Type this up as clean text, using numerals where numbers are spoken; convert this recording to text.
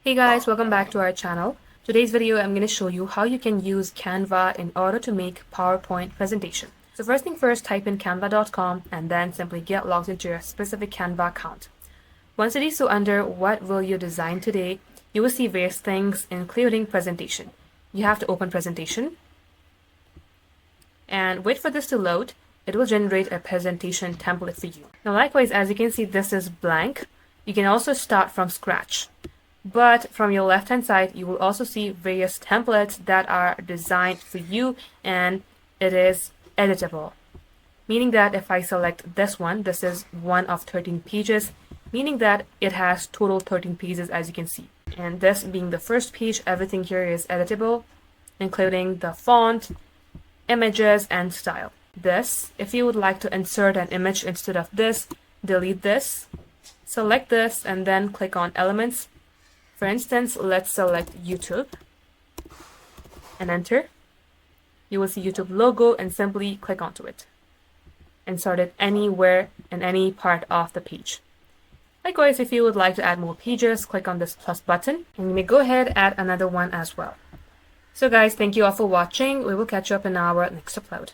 Hey guys, welcome back to our channel. Today's video I'm going to show you how you can use Canva in order to make PowerPoint presentation. So first thing first, type in canva.com and then simply get logged into your specific Canva account. Once it is so under what will you design today, you will see various things including presentation. You have to open presentation and wait for this to load. It will generate a presentation template for you. Now likewise, as you can see, this is blank. You can also start from scratch. But from your left hand side, you will also see various templates that are designed for you and it is editable. Meaning that if I select this one, this is one of 13 pages, meaning that it has total 13 pages as you can see. And this being the first page, everything here is editable, including the font, images, and style. This, if you would like to insert an image instead of this, delete this, select this, and then click on Elements. For instance, let's select YouTube and enter. You will see YouTube logo and simply click onto it. Insert it anywhere in any part of the page. Likewise, if you would like to add more pages, click on this plus button and you may go ahead and add another one as well. So guys, thank you all for watching. We will catch you up in our next upload.